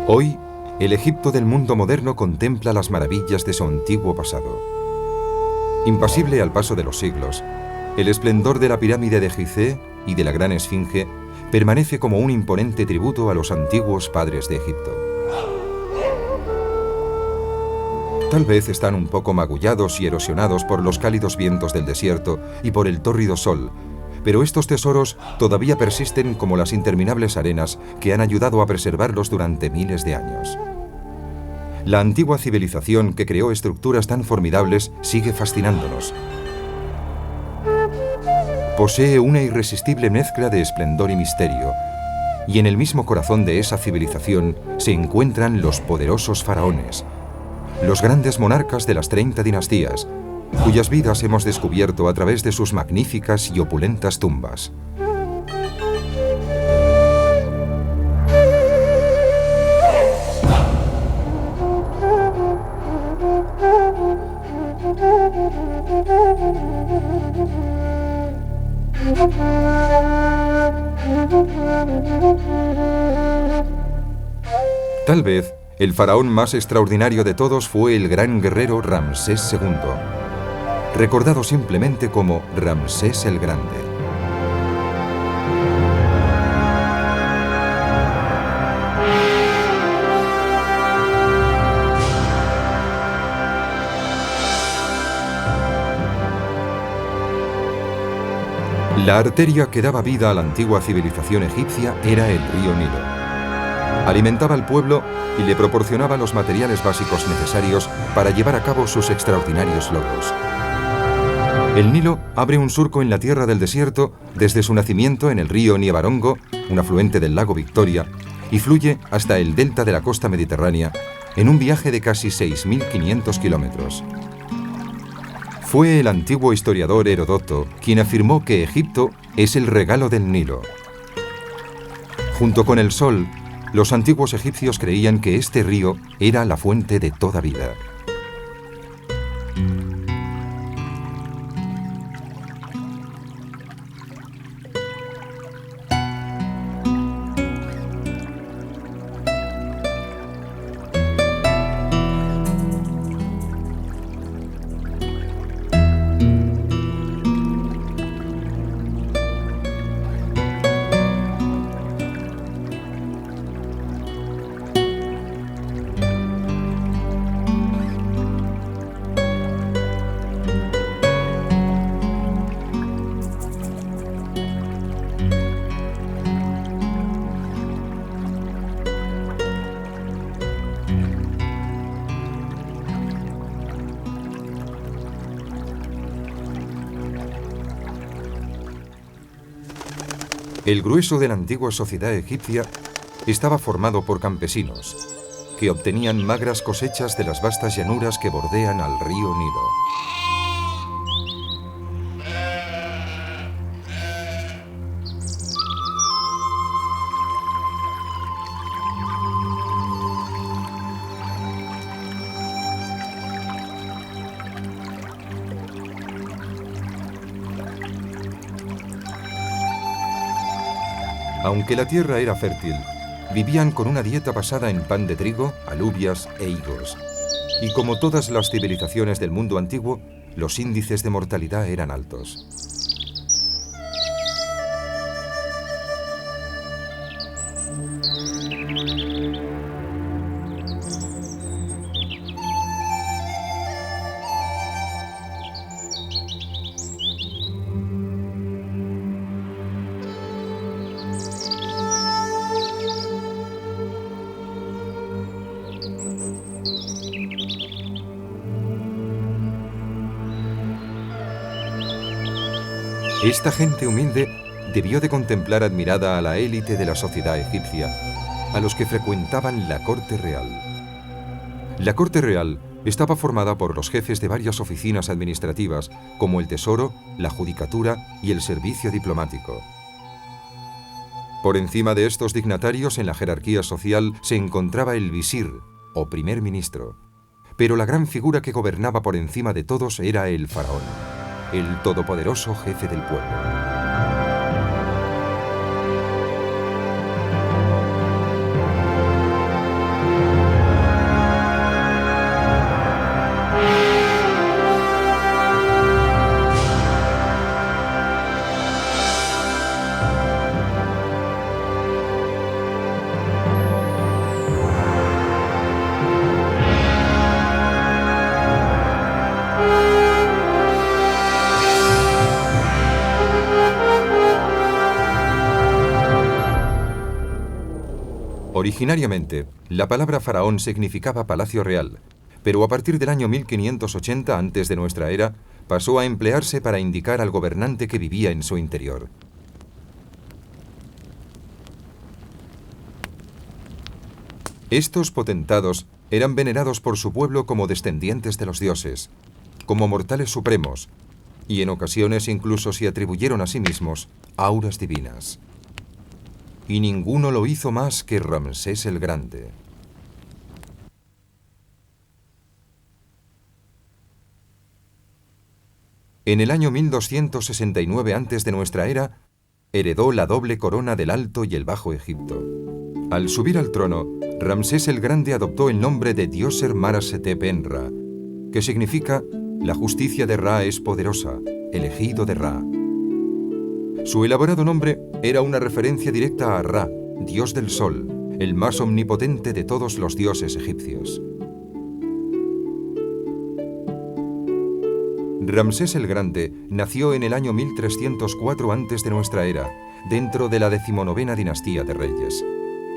Hoy, el Egipto del mundo moderno contempla las maravillas de su antiguo pasado. Impasible al paso de los siglos, el esplendor de la pirámide de Gizeh y de la gran esfinge permanece como un imponente tributo a los antiguos padres de Egipto. Tal vez están un poco magullados y erosionados por los cálidos vientos del desierto y por el tórrido sol, pero estos tesoros todavía persisten como las interminables arenas que han ayudado a preservarlos durante miles de años. La antigua civilización que creó estructuras tan formidables sigue fascinándonos. Posee una irresistible mezcla de esplendor y misterio, y en el mismo corazón de esa civilización se encuentran los poderosos faraones, los grandes monarcas de las 30 dinastías, cuyas vidas hemos descubierto a través de sus magníficas y opulentas tumbas. Tal vez, el faraón más extraordinario de todos fue el gran guerrero Ramsés II, recordado simplemente como Ramsés el Grande. La arteria que daba vida a la antigua civilización egipcia era el río Nilo. Alimentaba al pueblo y le proporcionaba los materiales básicos necesarios para llevar a cabo sus extraordinarios logros. El Nilo abre un surco en la tierra del desierto desde su nacimiento en el río Niebarongo, un afluente del lago Victoria, y fluye hasta el delta de la costa mediterránea en un viaje de casi 6.500 kilómetros. Fue el antiguo historiador Herodoto quien afirmó que Egipto es el regalo del Nilo. Junto con el sol, los antiguos egipcios creían que este río era la fuente de toda vida. El grueso de la antigua sociedad egipcia estaba formado por campesinos, que obtenían magras cosechas de las vastas llanuras que bordean al río Nilo. Aunque la tierra era fértil, vivían con una dieta basada en pan de trigo, alubias e higos. Y como todas las civilizaciones del mundo antiguo, los índices de mortalidad eran altos. Esta gente humilde debió de contemplar admirada a la élite de la sociedad egipcia, a los que frecuentaban la corte real. La corte real estaba formada por los jefes de varias oficinas administrativas, como el tesoro, la judicatura y el servicio diplomático. Por encima de estos dignatarios en la jerarquía social se encontraba el visir, o primer ministro. Pero la gran figura que gobernaba por encima de todos era el faraón, el todopoderoso jefe del pueblo. Originariamente, la palabra faraón significaba palacio real, pero a partir del año 1580 antes de nuestra era, pasó a emplearse para indicar al gobernante que vivía en su interior. Estos potentados eran venerados por su pueblo como descendientes de los dioses, como mortales supremos, y en ocasiones incluso se atribuyeron a sí mismos auras divinas. Y ninguno lo hizo más que Ramsés el Grande. En el año 1269 antes de nuestra era, heredó la doble corona del Alto y el Bajo Egipto. Al subir al trono, Ramsés el Grande adoptó el nombre de Djoser Mara-Setep-Enra, que significa la justicia de Ra es poderosa, elegido de Ra. Su elaborado nombre era una referencia directa a Ra, dios del sol, el más omnipotente de todos los dioses egipcios. Ramsés el Grande nació en el año 1304 antes de nuestra era, dentro de la 19ª dinastía de reyes.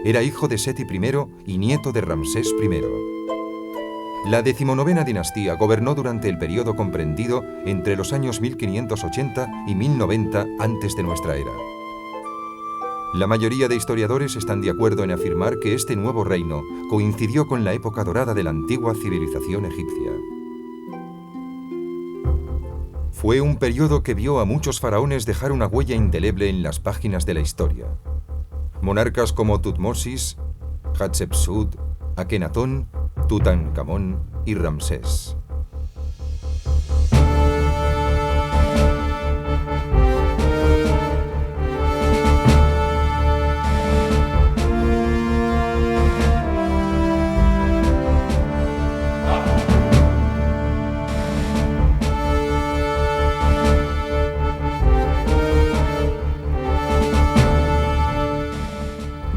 Era hijo de Seti I y nieto de Ramsés I. La 19ª dinastía gobernó durante el periodo comprendido entre los años 1580 y 1090 antes de nuestra era. La mayoría de historiadores están de acuerdo en afirmar que este nuevo reino coincidió con la época dorada de la antigua civilización egipcia. Fue un periodo que vio a muchos faraones dejar una huella indeleble en las páginas de la historia. Monarcas como Tutmosis, Hatshepsut, Akenatón, Tutankamón y Ramsés.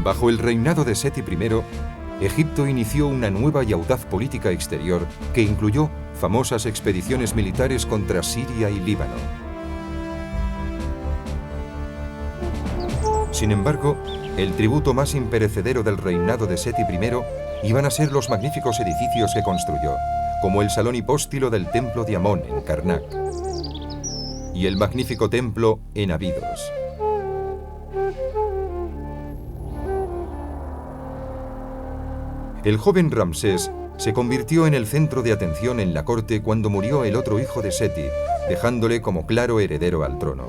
Bajo el reinado de Seti I, Egipto inició una nueva y audaz política exterior que incluyó famosas expediciones militares contra Siria y Líbano. Sin embargo, el tributo más imperecedero del reinado de Seti I iban a ser los magníficos edificios que construyó, como el salón hipóstilo del templo de Amón en Karnak y el magnífico templo en Abidos. El joven Ramsés se convirtió en el centro de atención en la corte cuando murió el otro hijo de Seti, dejándole como claro heredero al trono.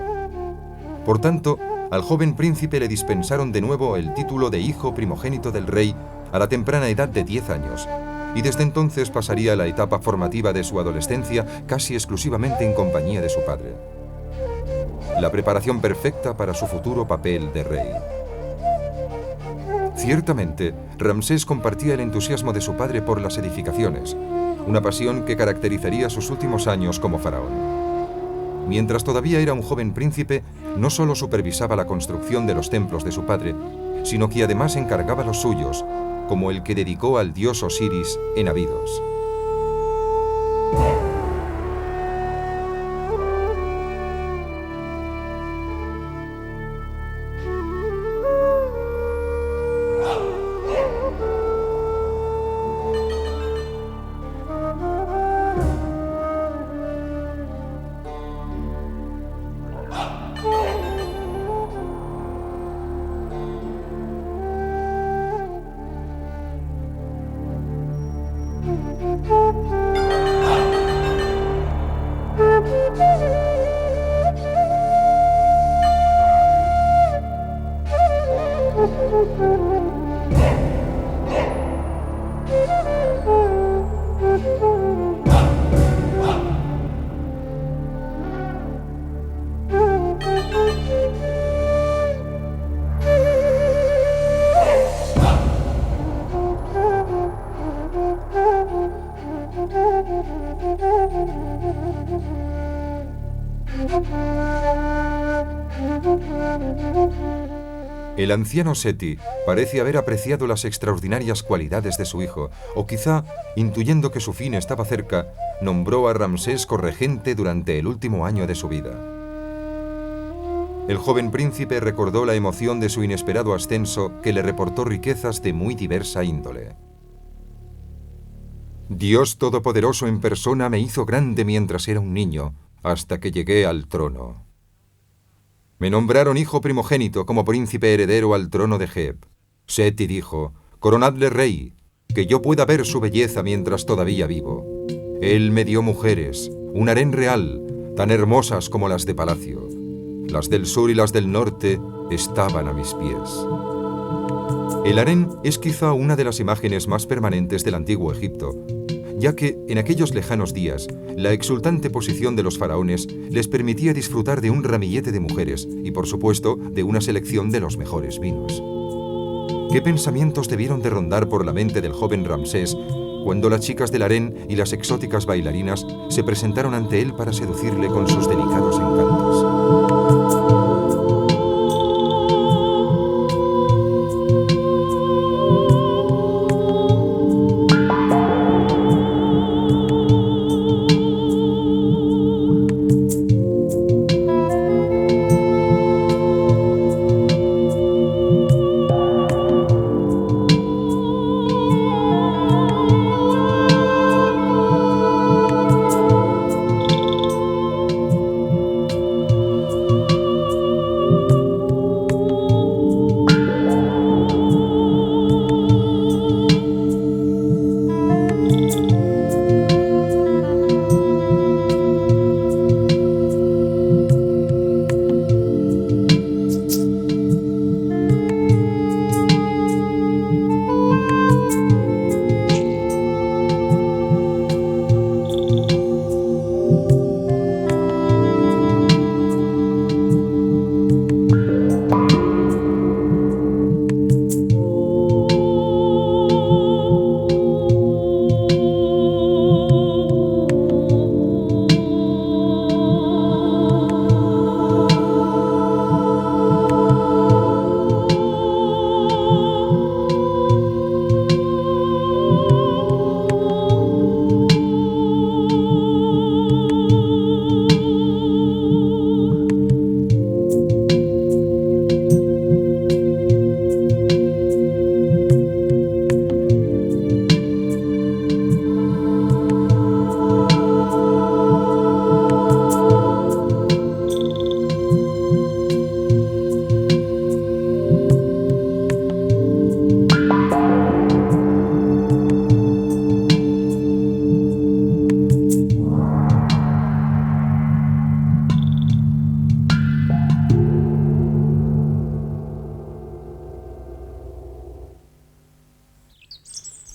Por tanto, al joven príncipe le dispensaron de nuevo el título de hijo primogénito del rey a la temprana edad de 10 años, y desde entonces pasaría la etapa formativa de su adolescencia casi exclusivamente en compañía de su padre. La preparación perfecta para su futuro papel de rey. Ciertamente, Ramsés compartía el entusiasmo de su padre por las edificaciones, una pasión que caracterizaría sus últimos años como faraón. Mientras todavía era un joven príncipe, no solo supervisaba la construcción de los templos de su padre, sino que además encargaba los suyos, como el que dedicó al dios Osiris en Abidos. El anciano Seti parece haber apreciado las extraordinarias cualidades de su hijo, o quizá, intuyendo que su fin estaba cerca, nombró a Ramsés corregente durante el último año de su vida. El joven príncipe recordó la emoción de su inesperado ascenso, que le reportó riquezas de muy diversa índole. Dios Todopoderoso en persona me hizo grande mientras era un niño, hasta que llegué al trono. Me nombraron hijo primogénito como príncipe heredero al trono de Geb. Seti dijo: «Coronadle rey, que yo pueda ver su belleza mientras todavía vivo». Él me dio mujeres, un harén real, tan hermosas como las de palacio. Las del sur y las del norte estaban a mis pies. El harén es quizá una de las imágenes más permanentes del antiguo Egipto, ya que en aquellos lejanos días la exultante posición de los faraones les permitía disfrutar de un ramillete de mujeres y, por supuesto, de una selección de los mejores vinos. ¿Qué pensamientos debieron de rondar por la mente del joven Ramsés cuando las chicas del harén y las exóticas bailarinas se presentaron ante él para seducirle con sus delicados encantos?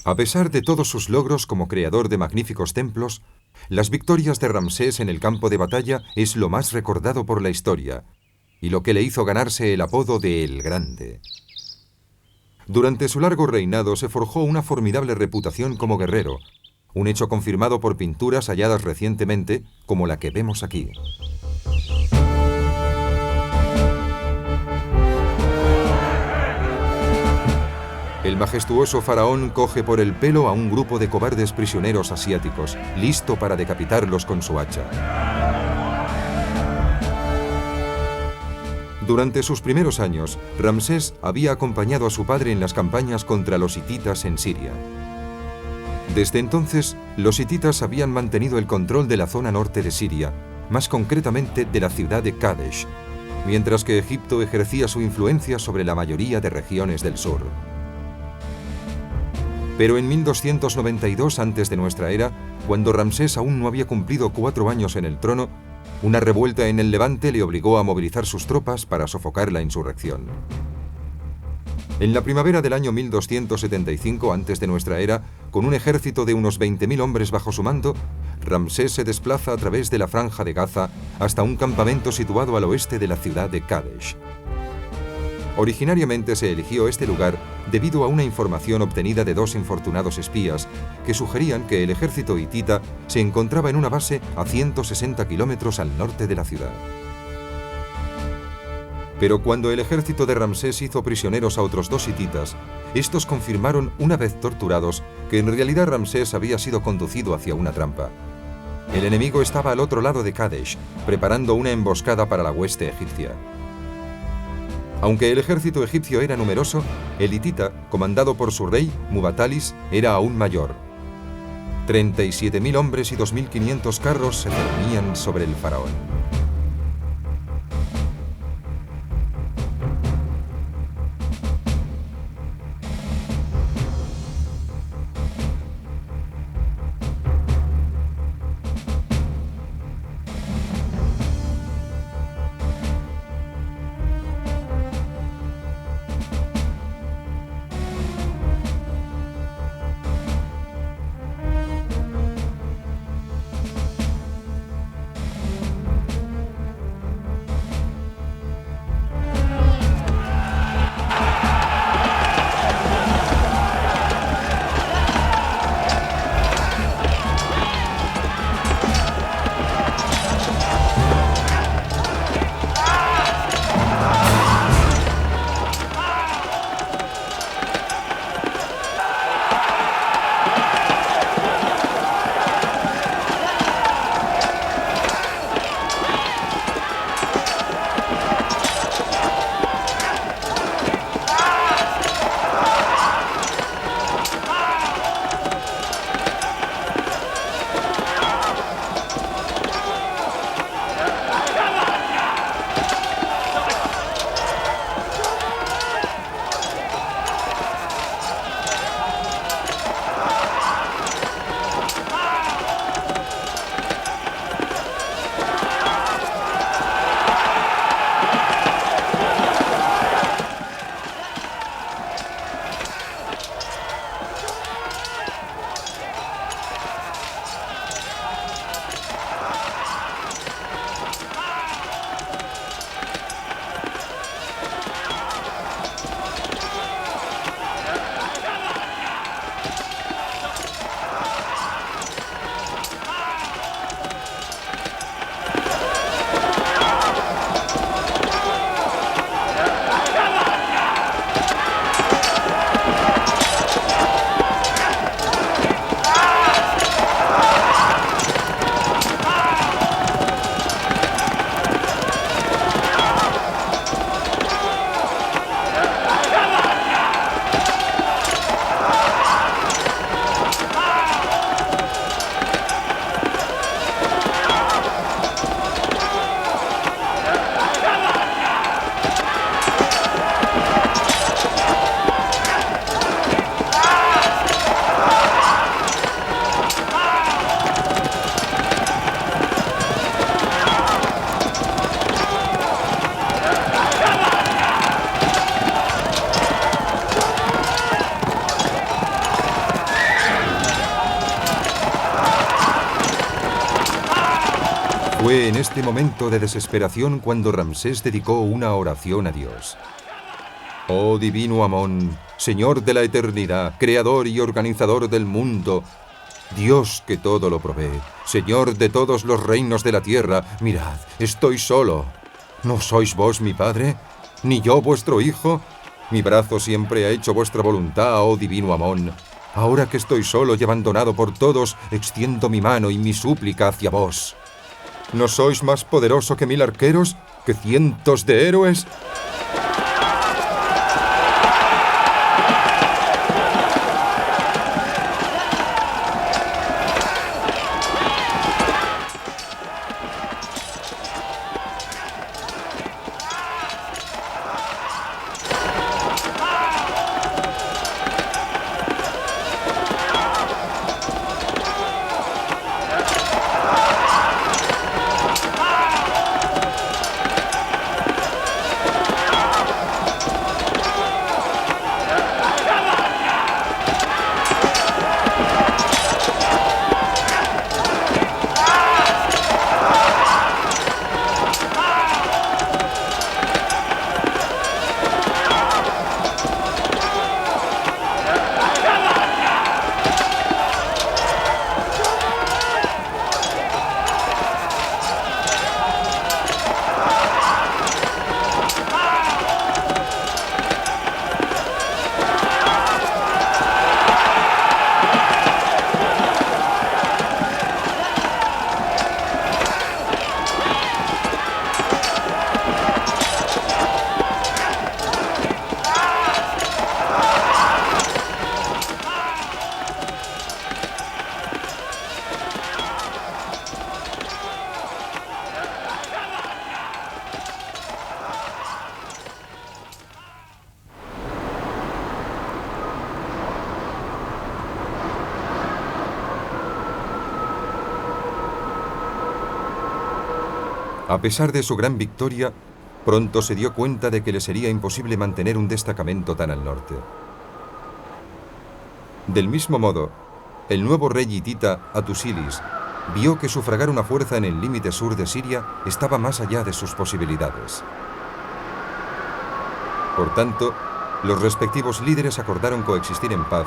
A pesar de todos sus logros como creador de magníficos templos, las victorias de Ramsés en el campo de batalla es lo más recordado por la historia y lo que le hizo ganarse el apodo de El Grande. Durante su largo reinado se forjó una formidable reputación como guerrero, un hecho confirmado por pinturas halladas recientemente, como la que vemos aquí. El majestuoso faraón coge por el pelo a un grupo de cobardes prisioneros asiáticos, listo para decapitarlos con su hacha. Durante sus primeros años, Ramsés había acompañado a su padre en las campañas contra los hititas en Siria. Desde entonces, los hititas habían mantenido el control de la zona norte de Siria, más concretamente de la ciudad de Kadesh, mientras que Egipto ejercía su influencia sobre la mayoría de regiones del sur. Pero en 1292 a.C., cuando Ramsés aún no había cumplido 4 años en el trono, una revuelta en el Levante le obligó a movilizar sus tropas para sofocar la insurrección. En la primavera del año 1275 a.C., con un ejército de unos 20.000 hombres bajo su mando, Ramsés se desplaza a través de la Franja de Gaza hasta un campamento situado al oeste de la ciudad de Kadesh. Originariamente se eligió este lugar debido a una información obtenida de 2 infortunados espías que sugerían que el ejército hitita se encontraba en una base a 160 kilómetros al norte de la ciudad. Pero cuando el ejército de Ramsés hizo prisioneros a otros 2 hititas, estos confirmaron, una vez torturados, que en realidad Ramsés había sido conducido hacia una trampa. El enemigo estaba al otro lado de Kadesh, preparando una emboscada para la hueste egipcia. Aunque el ejército egipcio era numeroso, el hitita, comandado por su rey, Mubatalis, era aún mayor. 37.000 hombres y 2.500 carros se cernían sobre el faraón. Fue en este momento de desesperación cuando Ramsés dedicó una oración a Dios. Oh divino Amón, Señor de la eternidad, creador y organizador del mundo, Dios que todo lo provee, Señor de todos los reinos de la tierra, mirad, estoy solo. ¿No sois vos mi padre? ¿Ni yo vuestro hijo? Mi brazo siempre ha hecho vuestra voluntad, oh divino Amón. Ahora que estoy solo y abandonado por todos, extiendo mi mano y mi súplica hacia vos. ¿No sois más poderoso que 1000 arqueros? ¿Que cientos de héroes? A pesar de su gran victoria, pronto se dio cuenta de que le sería imposible mantener un destacamento tan al norte. Del mismo modo, el nuevo rey hitita, Atusilis, vio que sufragar una fuerza en el límite sur de Siria estaba más allá de sus posibilidades. Por tanto, los respectivos líderes acordaron coexistir en paz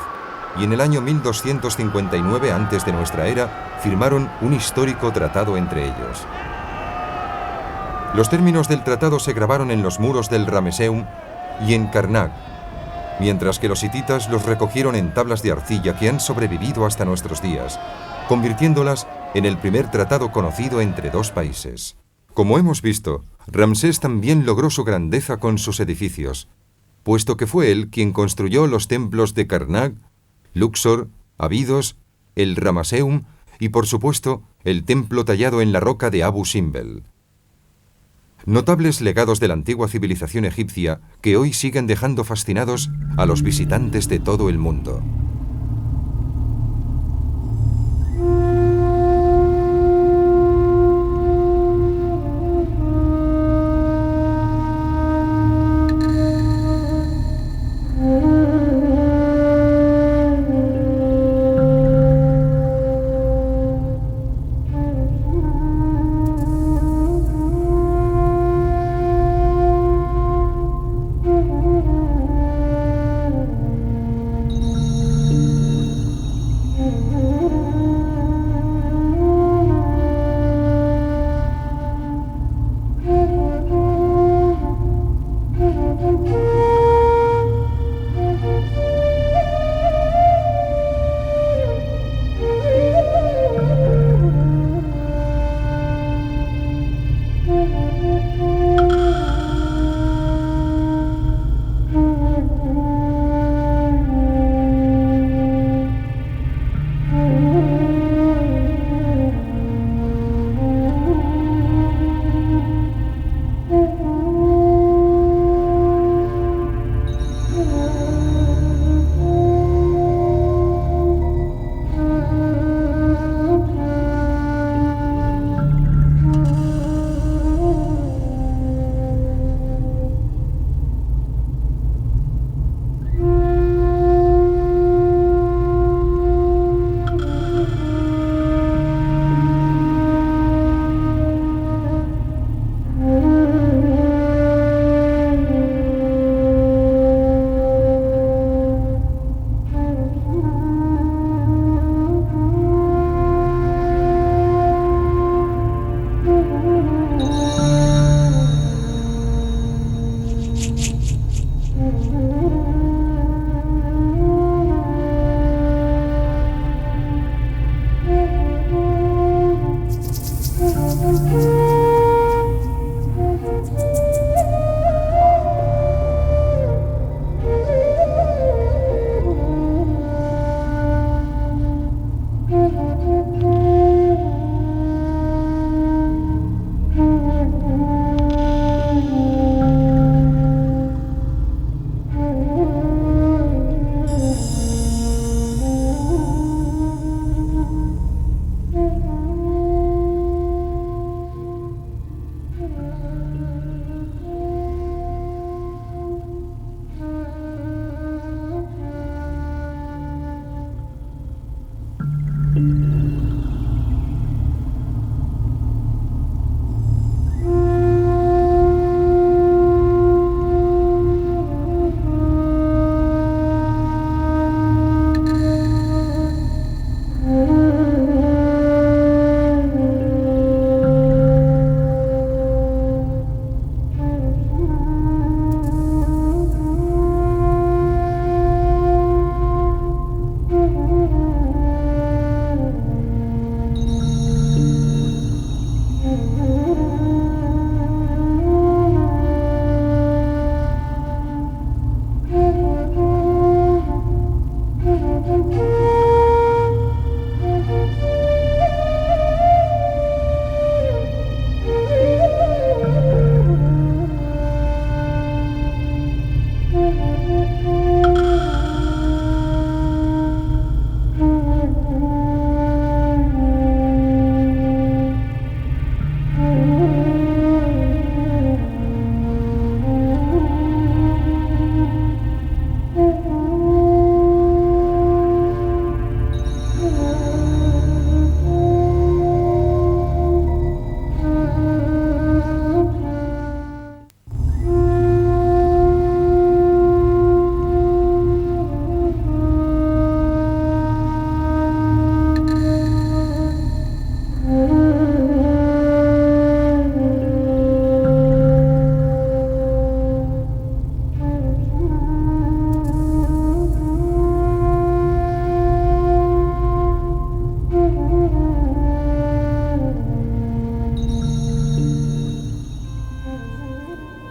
y en el año 1259 a.de nuestra era firmaron un histórico tratado entre ellos. Los términos del tratado se grabaron en los muros del Rameseum y en Karnak, mientras que los hititas los recogieron en tablas de arcilla que han sobrevivido hasta nuestros días, convirtiéndolas en el primer tratado conocido entre dos países. Como hemos visto, Ramsés también logró su grandeza con sus edificios, puesto que fue él quien construyó los templos de Karnak, Luxor, Abidos, el Ramaseum y, por supuesto, el templo tallado en la roca de Abu Simbel. Notables legados de la antigua civilización egipcia que hoy siguen dejando fascinados a los visitantes de todo el mundo.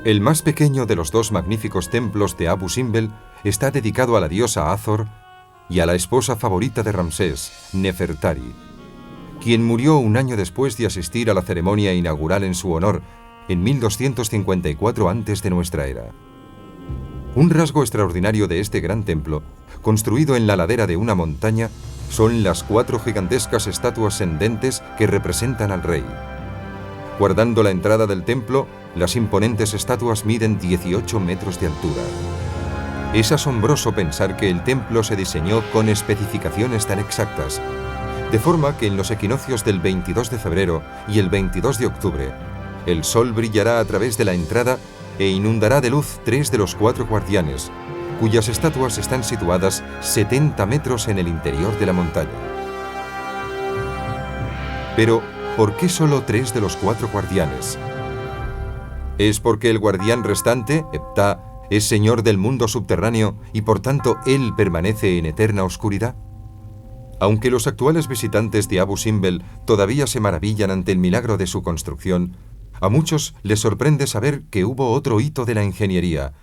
El más pequeño de los dos magníficos templos de Abu Simbel está dedicado a la diosa Hathor y a la esposa favorita de Ramsés, Nefertari, quien murió un año después de asistir a la ceremonia inaugural en su honor, en 1254 antes de nuestra era. Un rasgo extraordinario de este gran templo, construido en la ladera de una montaña, son las 4 gigantescas estatuas sendentes que representan al rey. Guardando la entrada del templo, las imponentes estatuas miden 18 metros de altura. Es asombroso pensar que el templo se diseñó con especificaciones tan exactas, de forma que en los equinoccios del 22 de febrero y el 22 de octubre, el sol brillará a través de la entrada e inundará de luz 3 de los 4 guardianes, cuyas estatuas están situadas 70 metros en el interior de la montaña. Pero, ¿por qué solo 3 de los 4 guardianes? ¿Es porque el guardián restante, Ptah, es señor del mundo subterráneo y por tanto él permanece en eterna oscuridad? Aunque los actuales visitantes de Abu Simbel todavía se maravillan ante el milagro de su construcción, a muchos les sorprende saber que hubo otro hito de la ingeniería,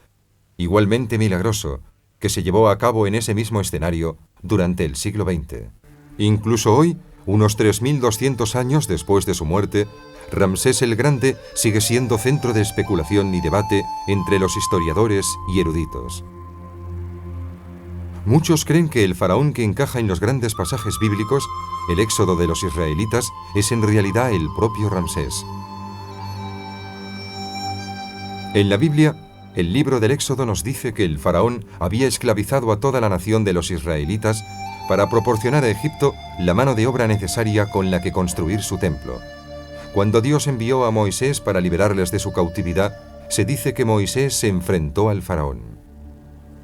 igualmente milagroso, que se llevó a cabo en ese mismo escenario durante el siglo XX. Incluso hoy, unos 3.200 años después de su muerte, Ramsés el Grande sigue siendo centro de especulación y debate entre los historiadores y eruditos. Muchos creen que el faraón que encaja en los grandes pasajes bíblicos, el éxodo de los israelitas, es en realidad el propio Ramsés. En la Biblia, el libro del Éxodo nos dice que el faraón había esclavizado a toda la nación de los israelitas para proporcionar a Egipto la mano de obra necesaria con la que construir su templo. Cuando Dios envió a Moisés para liberarles de su cautividad, se dice que Moisés se enfrentó al faraón.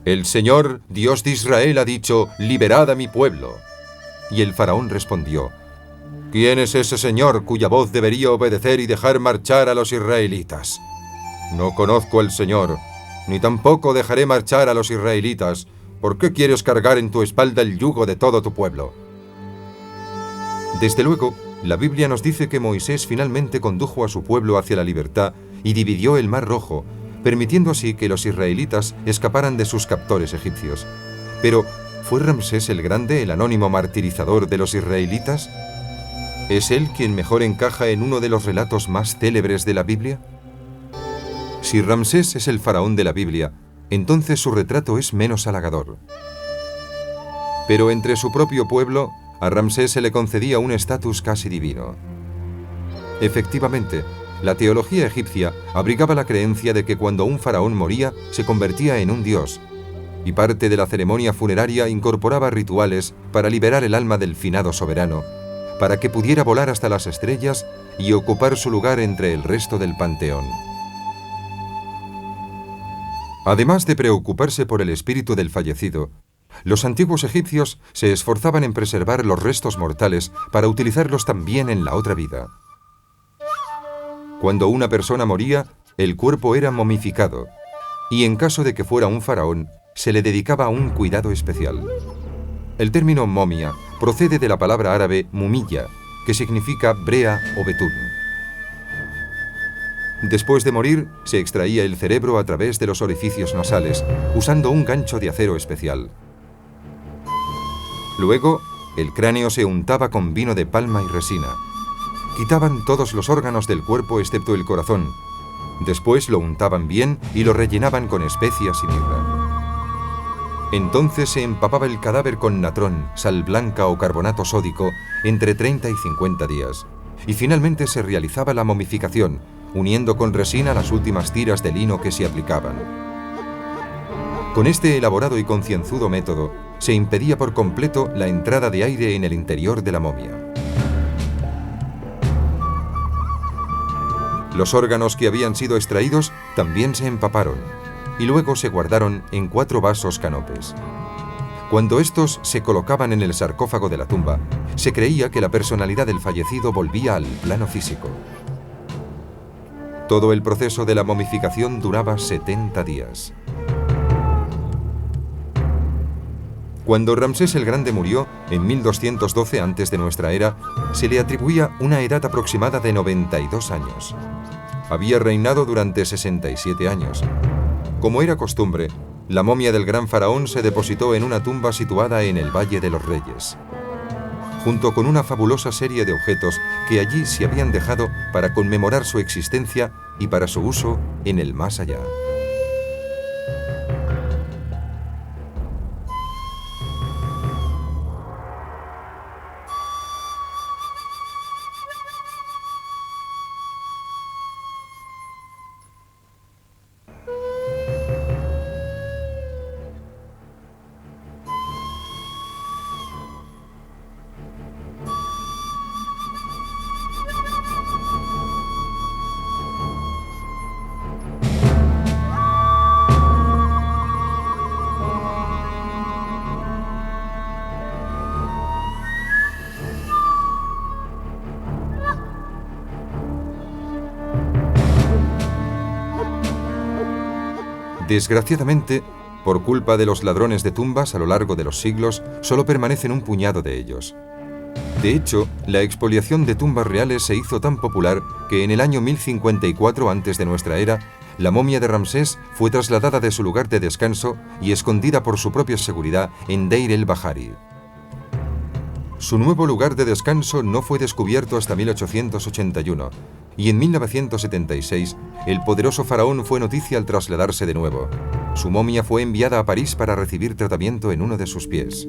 «El Señor, Dios de Israel, ha dicho, liberad a mi pueblo». Y el faraón respondió, «¿Quién es ese Señor cuya voz debería obedecer y dejar marchar a los israelitas? No conozco al Señor, ni tampoco dejaré marchar a los israelitas. ¿Por qué quieres cargar en tu espalda el yugo de todo tu pueblo?». Desde luego, la Biblia nos dice que Moisés finalmente condujo a su pueblo hacia la libertad y dividió el Mar Rojo, permitiendo así que los israelitas escaparan de sus captores egipcios. Pero, ¿fue Ramsés el Grande el anónimo martirizador de los israelitas? ¿Es él quien mejor encaja en uno de los relatos más célebres de la Biblia? Si Ramsés es el faraón de la Biblia, entonces su retrato es menos halagador. Pero entre su propio pueblo, a Ramsés se le concedía un estatus casi divino. Efectivamente, la teología egipcia abrigaba la creencia de que cuando un faraón moría, se convertía en un dios, y parte de la ceremonia funeraria incorporaba rituales para liberar el alma del finado soberano, para que pudiera volar hasta las estrellas y ocupar su lugar entre el resto del panteón. Además de preocuparse por el espíritu del fallecido, los antiguos egipcios se esforzaban en preservar los restos mortales para utilizarlos también en la otra vida. Cuando una persona moría, el cuerpo era momificado, y en caso de que fuera un faraón, se le dedicaba un cuidado especial. El término momia procede de la palabra árabe mumilla, que significa brea o betún. Después de morir, se extraía el cerebro a través de los orificios nasales, usando un gancho de acero especial. Luego, el cráneo se untaba con vino de palma y resina. Quitaban todos los órganos del cuerpo excepto el corazón. Después lo untaban bien y lo rellenaban con especias y mirra. Entonces se empapaba el cadáver con natrón, sal blanca o carbonato sódico entre 30 y 50 días. Y finalmente se realizaba la momificación, uniendo con resina las últimas tiras de lino que se aplicaban. Con este elaborado y concienzudo método, se impedía por completo la entrada de aire en el interior de la momia. Los órganos que habían sido extraídos también se empaparon y luego se guardaron en 4 vasos canopes. Cuando estos se colocaban en el sarcófago de la tumba, se creía que la personalidad del fallecido volvía al plano físico. Todo el proceso de la momificación duraba 70 días. Cuando Ramsés el Grande murió, en 1212 antes de nuestra era, se le atribuía una edad aproximada de 92 años. Había reinado durante 67 años. Como era costumbre, la momia del gran faraón se depositó en una tumba situada en el Valle de los Reyes, junto con una fabulosa serie de objetos que allí se habían dejado para conmemorar su existencia y para su uso en el más allá. Desgraciadamente, por culpa de los ladrones de tumbas a lo largo de los siglos, solo permanecen un puñado de ellos. De hecho, la expoliación de tumbas reales se hizo tan popular que en el año 1054 antes de nuestra era, la momia de Ramsés fue trasladada de su lugar de descanso y escondida por su propia seguridad en Deir el-Bahari. Su nuevo lugar de descanso no fue descubierto hasta 1881, y en 1976 el poderoso faraón fue noticia al trasladarse de nuevo. Su momia fue enviada a París para recibir tratamiento en uno de sus pies.